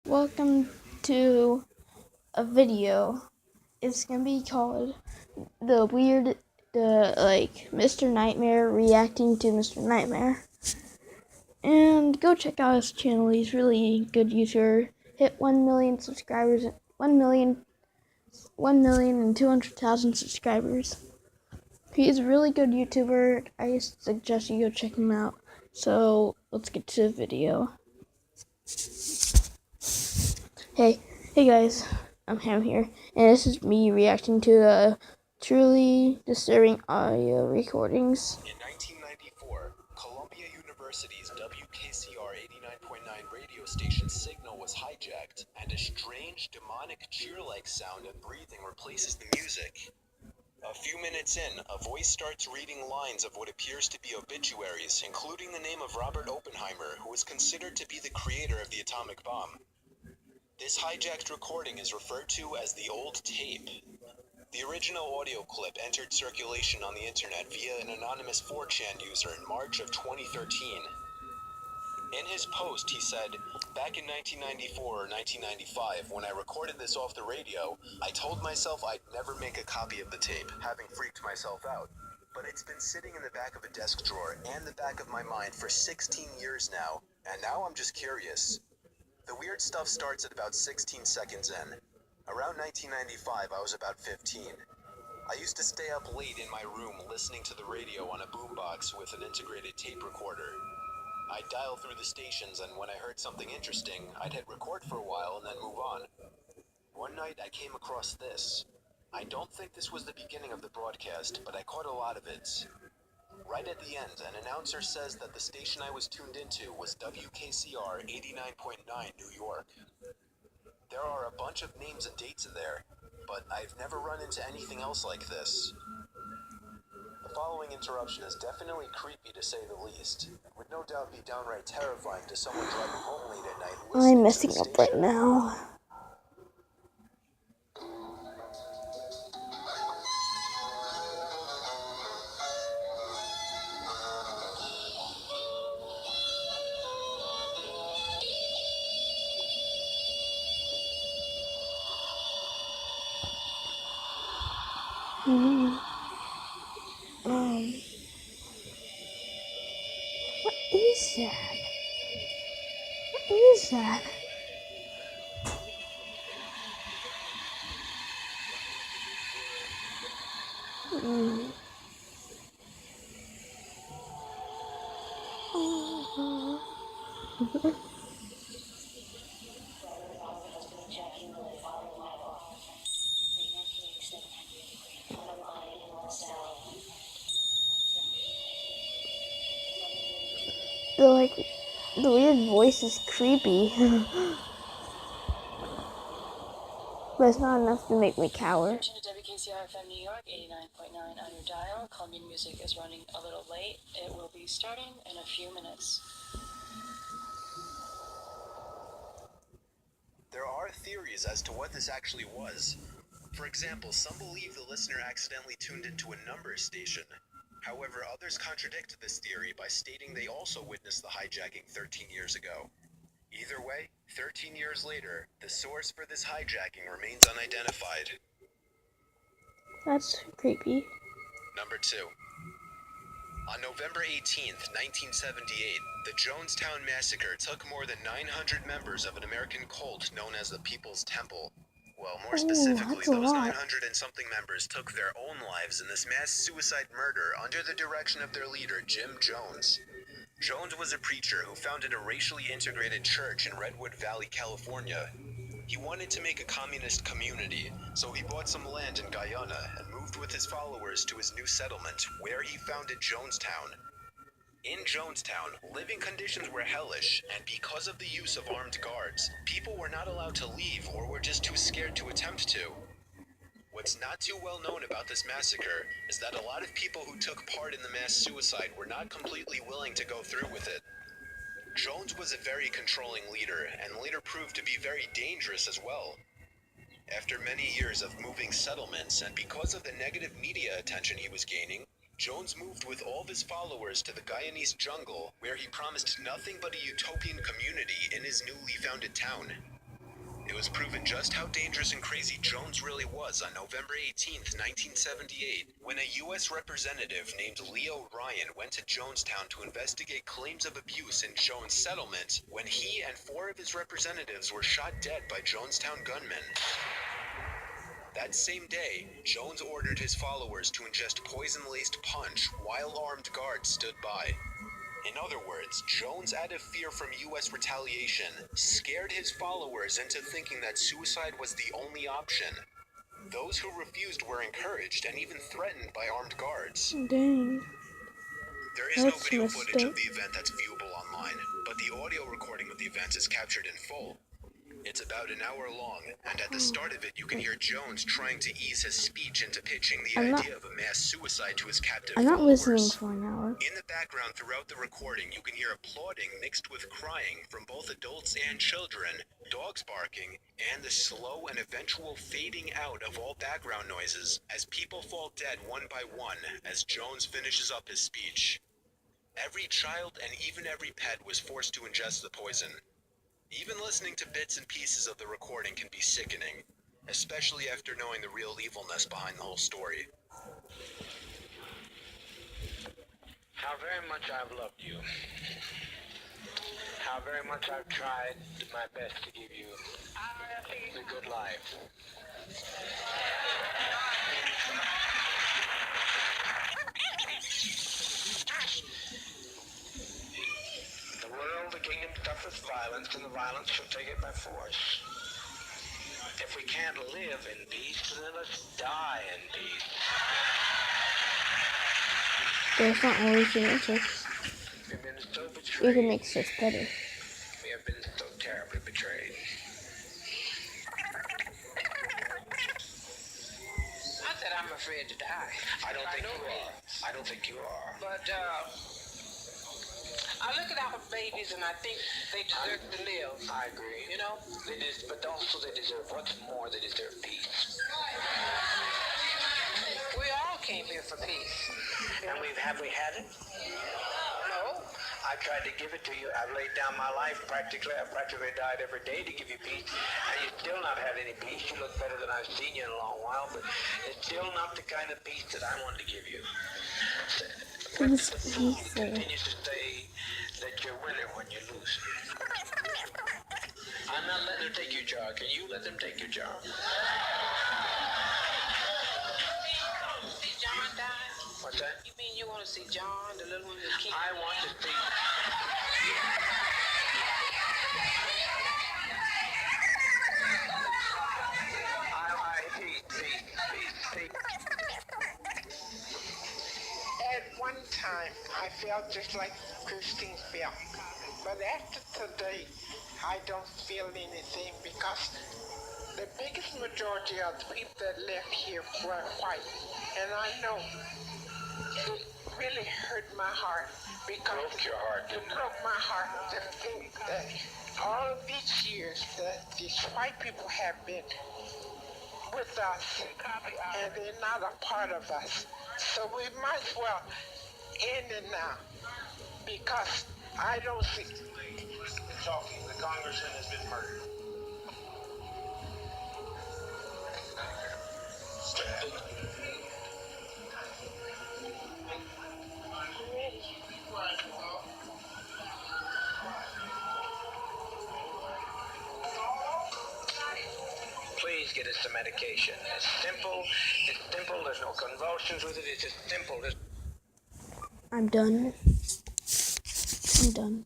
Welcome to a video. It's gonna be called Mr. Nightmare reacting to Mr. Nightmare. And go check out his channel. He's really good YouTuber. Hit 1 million subscribers. 1,200,000 subscribers. He's a really good YouTuber. I suggest you go check him out. So let's get to the video. Hey guys, I'm Ham here, and this is me reacting to the truly disturbing audio recordings. In 1994, Columbia University's WKCR 89.9 radio station signal was hijacked, and a strange, demonic, cheer-like sound and breathing replaces the music. A few minutes in, a voice starts reading lines of what appears to be obituaries, including the name of Robert Oppenheimer, who is considered to be the creator of the atomic bomb. This hijacked recording is referred to as the old tape. The original audio clip entered circulation on the internet via an anonymous 4chan user in March of 2013. In his post, he said, "Back in 1994 or 1995, when I recorded this off the radio, I told myself I'd never make a copy of the tape, having freaked myself out. But it's been sitting in the back of a desk drawer and the back of my mind for 16 years now, and now I'm just curious." The weird stuff starts at about 16 seconds in. Around 1995, I was about 15. I used to stay up late in my room listening to the radio on a boombox with an integrated tape recorder. I'd dial through the stations, and when I heard something interesting, I'd hit record for a while and then move on. One night, I came across this. I don't think this was the beginning of the broadcast, but I caught a lot of it. Right at the end, an announcer says that the station I was tuned into was WKCR 89.9 New York. There are a bunch of names and dates in there, but I've never run into anything else like this. The following interruption is definitely creepy to say the least. It would no doubt be downright terrifying to someone driving home late at night listening I'm to the messing up right station. now. What is that? What is that? The weird voice is creepy. But it's not enough to make me cower. Attention to WKCR FM New York, 89.9 on your dial. Colombian music is running a little late. It will be starting in a few minutes. There are theories as to what this actually was. For example, some believe the listener accidentally tuned into a number station. However, others contradict this theory by stating they also witnessed the hijacking 13 years ago. Either way, 13 years later, the source for this hijacking remains unidentified. That's creepy. Number 2. On November 18th, 1978, the Jonestown Massacre took more than 900 members of an American cult known as the People's Temple. Well, more specifically, those 900 and something members took their own lives in this mass suicide murder under the direction of their leader, Jim Jones. Jones was a preacher who founded a racially integrated church in Redwood Valley, California. He wanted to make a communist community, so he bought some land in Guyana and moved with his followers to his new settlement, where he founded Jonestown. In Jonestown, living conditions were hellish, and because of the use of armed guards, people were not allowed to leave or were just too scared to attempt to. What's not too well known about this massacre is that a lot of people who took part in the mass suicide were not completely willing to go through with it. Jones was a very controlling leader, and later proved to be very dangerous as well. After many years of moving settlements, and because of the negative media attention he was gaining, Jones moved with all of his followers to the Guyanese jungle, where he promised nothing but a utopian community in his newly founded town. It was proven just how dangerous and crazy Jones really was on November 18th, 1978, when a U.S. representative named Leo Ryan went to Jonestown to investigate claims of abuse in Jones' settlement when he and 4 of his representatives were shot dead by Jonestown gunmen. That same day, Jones ordered his followers to ingest poison-laced punch while armed guards stood by. In other words, Jones, out of fear from U.S. retaliation, scared his followers into thinking that suicide was the only option. Those who refused were encouraged and even threatened by armed guards. Dang. There is no That's video messed footage up. of the event that's viewable online, but the audio recording of the event is captured in full. It's about an hour long, and at the start of it you can hear Jones trying to ease his speech into pitching the idea of a mass suicide to his captive I'm not followers. listening for an hour. In the background throughout the recording, you can hear applauding mixed with crying from both adults and children, dogs barking, and the slow and eventual fading out of all background noises as people fall dead one by one as Jones finishes up his speech. Every child and even every pet was forced to ingest the poison. Even listening to bits and pieces of the recording can be sickening, especially after knowing the real evilness behind the whole story. How very much I've loved you. How very much I've tried my best to give you the good life. The world, the kingdom suffers violence, and the violence shall take it by force. If we can't live in peace, then let's die in peace. That's not always the answer. We've been so You betrayed. can make stuff better. We have been so terribly betrayed. Not that I'm afraid to die. I don't think By no you are. means. I don't think you are. But I look at our babies and I think they deserve to live. I agree. You know? But also they deserve, what's more, they deserve peace. We all came here for peace. And have we had it? No. I tried to give it to you. I've laid down my life practically. I've practically died every day to give you peace. And you still not had any peace. You look better than I've seen you in a long while, but it's still not the kind of peace that I wanted to give you. Please, The fool please, continues to say that you're winning when you lose. I'm not letting them take your job. Can you let them take your job? See John die? What's that? You mean you want to see John, the little one that keeps... I want to see. Peace. At one time, I felt just like Christine felt. But after today, I don't feel anything because the biggest majority of the people that left here were white. And I know it really hurt my heart because Broke your heart, it didn't it? broke my heart to think that all of these years that these white people have been with us and they're not a part of us. So we might as well end it now because I don't see. Talking, the congressman has been murdered. Please get us some medication. It's simple. There's no convulsions with it. It's just simple. I'm done. I'm done.